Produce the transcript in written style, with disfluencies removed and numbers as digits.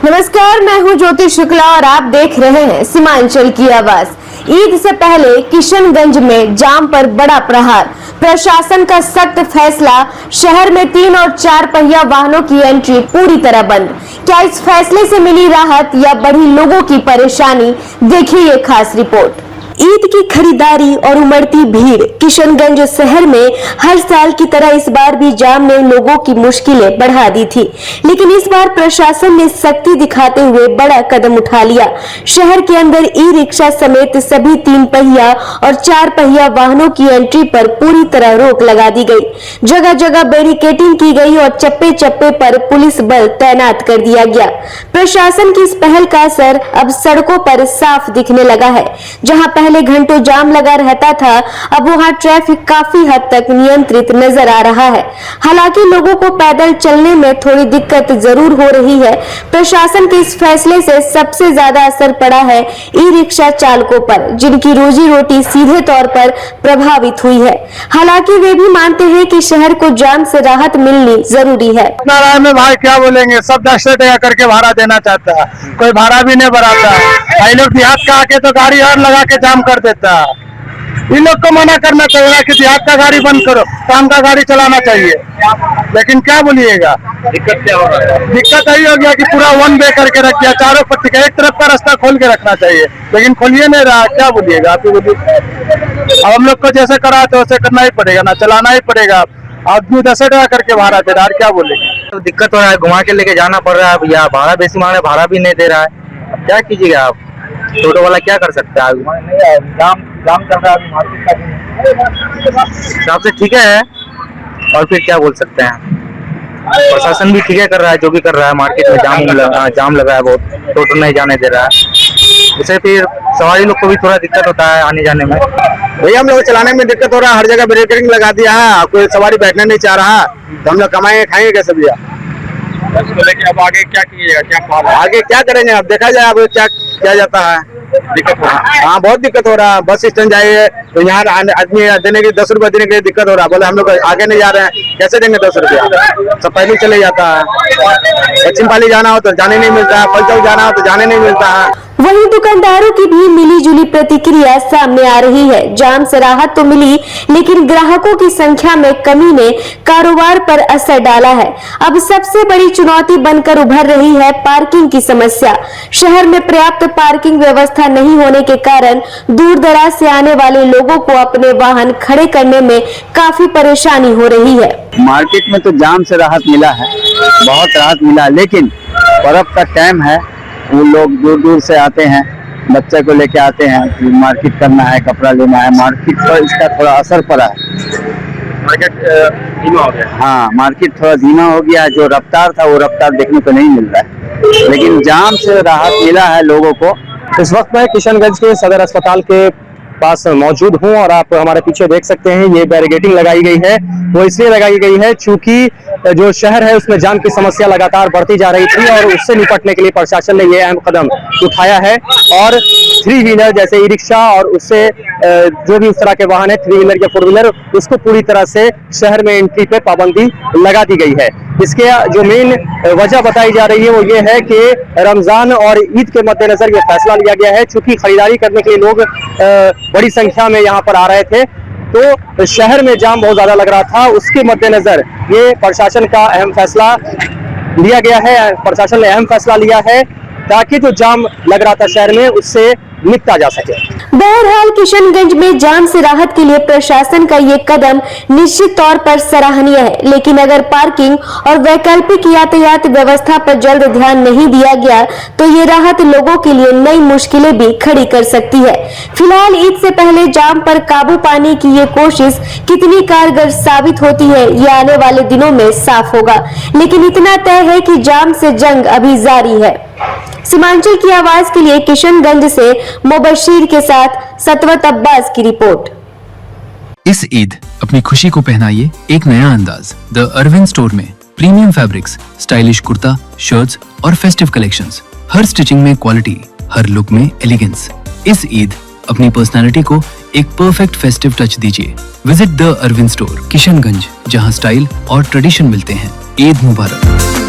नमस्कार, मैं हूं ज्योति शुक्ला और आप देख रहे हैं सीमांचल की आवाज। ईद से पहले किशनगंज में जाम पर बड़ा प्रहार, प्रशासन का सख्त फैसला। शहर में 3 और 4 पहिया वाहनों की एंट्री पूरी तरह बंद। क्या इस फैसले से मिली राहत या बढ़ी लोगों की परेशानी? देखिए ये खास रिपोर्ट। ईद की खरीदारी और उमड़ती भीड़। किशनगंज शहर में हर साल की तरह इस बार भी जाम ने लोगों की मुश्किलें बढ़ा दी थी, लेकिन इस बार प्रशासन ने सख्ती दिखाते हुए बड़ा कदम उठा लिया। शहर के अंदर ई रिक्शा समेत सभी 3 पहिया और 4 पहिया वाहनों की एंट्री पर पूरी तरह रोक लगा दी गई। जगह जगह बैरिकेडिंग की गई और चप्पे चप्पे पर पुलिस बल तैनात कर दिया गया। प्रशासन की इस पहल का असर अब सड़कों पर साफ दिखने लगा है। जहां पहले घंटों जाम लगा रहता था, अब वहां ट्रैफिक काफी हद तक नियंत्रित नजर आ रहा है। हालांकि लोगों को पैदल चलने में थोड़ी दिक्कत जरूर हो रही है। प्रशासन के इस फैसले से सबसे ज्यादा असर पड़ा है ई रिक्शा चालकों पर, जिनकी रोजी रोटी सीधे तौर पर प्रभावित हुई है। हालांकि वे भी मानते हैं कि शहर को जाम से राहत मिलनी जरूरी है। अपना राय में भाई क्या बोलेंगे, सब 10 टका करके भाड़ा देना चाहता है, कोई भाड़ा भी नहीं बढ़ाता है। भाई लोग देहात का आके तो गाड़ी और लगा के जाम कर देता है। इन लोग को मना करना चाहिए कि देहात का गाड़ी बंद करो, काम का गाड़ी चलाना चाहिए। लेकिन क्या बोलिएगा, दिक्कत क्या हो रहा है? दिक्कत यही हो गया कि पूरा 1 वे करके रख दिया, चारों पट्टी का एक तरफ का रास्ता खोल के रखना चाहिए, लेकिन खोलिए नहीं रहा। क्या बोलिएगा आप ही बोलिए। अब हम लोग को जैसे करा तो वैसे करना ही पड़ेगा ना, चलाना ही पड़ेगा। आदमी 10 टका करके भाड़ा दे रहा है, क्या बोलेंगे। तो दिक्कत हो रहा है, घुमा के लेके जाना पड़ रहा है भैया, भाड़ा बेसी मांग रहे, भाड़ा भी नहीं दे रहा है। अब क्या कीजिएगा आप, टोटो वाला क्या कर सकता है? जाम चल रहा है हिसाब से ठीक है, और फिर क्या बोल सकते हैं। प्रशासन भी ठीक है कर रहा है, जो भी कर रहा है। मार्केट में जाम लगा है बहुत, टोटो नहीं जाने दे रहा है। इससे फिर सवारी लोग को भी थोड़ा दिक्कत होता है आने जाने में। भैया हम लोग चलाने में दिक्कत हो रहा है, हर जगह बैरिकेडिंग लगा दिया है, कोई सवारी बैठना नहीं चाह रहा, तो हम लोग कमाएंगे खाएंगे कैसे भैया। लेकिन अब आगे क्या कीजिएगा, क्या प्लान है? आगे क्या करेंगे, अब देखा जाए अब क्या किया जाता है। दिक्कत हो रहा है, हाँ बहुत दिक्कत हो रहा है। बस स्टैंड जाइए तो यहाँ आदमी देने के 10 रुपए देने के लिए दिक्कत हो रहा है। बोले हम लोग आगे नहीं जा रहे हैं, कैसे देंगे 10 रुपया? सब पहले चले जाता है। पश्चिम पाली जाना हो तो जाने नहीं मिलता है, फलचौक जाना हो तो जाने नहीं मिलता है। वहीं दुकानदारों की भी मिली जुली प्रतिक्रिया सामने आ रही है। जाम से राहत तो मिली, लेकिन ग्राहकों की संख्या में कमी ने कारोबार पर असर डाला है। अब सबसे बड़ी चुनौती बनकर उभर रही है पार्किंग की समस्या। शहर में पर्याप्त पार्किंग व्यवस्था नहीं होने के कारण दूर दराज से आने वाले लोगों को अपने वाहन खड़े करने में काफी परेशानी हो रही है। मार्केट में तो जाम से राहत मिला है, बहुत राहत मिला, लेकिन पर्व का टाइम है, वो लोग दूर दूर से आते हैं, बच्चे को लेके आते हैं, मार्केट करना है, कपड़ा लेना है। मार्केट पर इसका थोड़ा असर पड़ा है। मार्केट धीमा हो गया। हाँ, मार्केट थोड़ा धीमा हो गया है। जो रफ्तार था वो रफ्तार देखने को नहीं मिल रहा है, लेकिन जाम से राहत मिला है लोगों को। इस वक्त मैं किशनगंज के सदर अस्पताल के पास मौजूद हूं और आप हमारे पीछे देख सकते हैं ये बैरिकेडिंग लगाई गई है। वो इसलिए लगाई गई है क्योंकि जो शहर है उसमें जाम की समस्या लगातार बढ़ती जा रही थी और उससे निपटने के लिए प्रशासन ने ये अहम कदम उठाया है। और 3 व्हीलर जैसे ई रिक्शा और उससे जो भी उस तरह के वाहन है, 3 व्हीलर या 4 व्हीलर, उसको पूरी तरह से शहर में एंट्री पे पाबंदी लगा दी गई है। इसके जो मेन वजह बताई जा रही है वो ये है कि रमजान और ईद के मद्देनजर ये फैसला लिया गया है। चूंकि खरीदारी करने के लिए लोग बड़ी संख्या में यहाँ पर आ रहे थे, तो शहर में जाम बहुत ज्यादा लग रहा था। उसके मद्देनजर ये प्रशासन का अहम फैसला लिया गया है। प्रशासन ने अहम फैसला लिया है ताकि जो जाम लग रहा था शहर में, उससे निपटा जा सके। बहरहाल किशनगंज में जाम से राहत के लिए प्रशासन का ये कदम निश्चित तौर पर सराहनीय है, लेकिन अगर पार्किंग और वैकल्पिक यातायात व्यवस्था पर जल्द ध्यान नहीं दिया गया तो ये राहत लोगों के लिए नई मुश्किलें भी खड़ी कर सकती है। फिलहाल ईद से पहले जाम पर काबू पाने की ये कोशिश कितनी कारगर साबित होती है, ये आने वाले दिनों में साफ होगा। लेकिन इतना तय है कि जाम से जंग अभी जारी है। सीमांचल की आवाज के लिए किशनगंज से मुबशीर के साथ सतवत अब्बास की रिपोर्ट। इस ईद अपनी खुशी को पहनाइए एक नया अंदाज द अरविंद स्टोर में। Premium fabrics, stylish kurta, shirts और फेस्टिव कलेक्शंस। हर स्टिचिंग में क्वालिटी, हर लुक में एलिगेंस। इस ईद अपनी पर्सनालिटी को एक परफेक्ट फेस्टिव टच दीजिए। Visit the Arvind store, Kishanganj, जहां स्टाइल और ट्रेडिशन मिलते हैं। ईद मुबारक।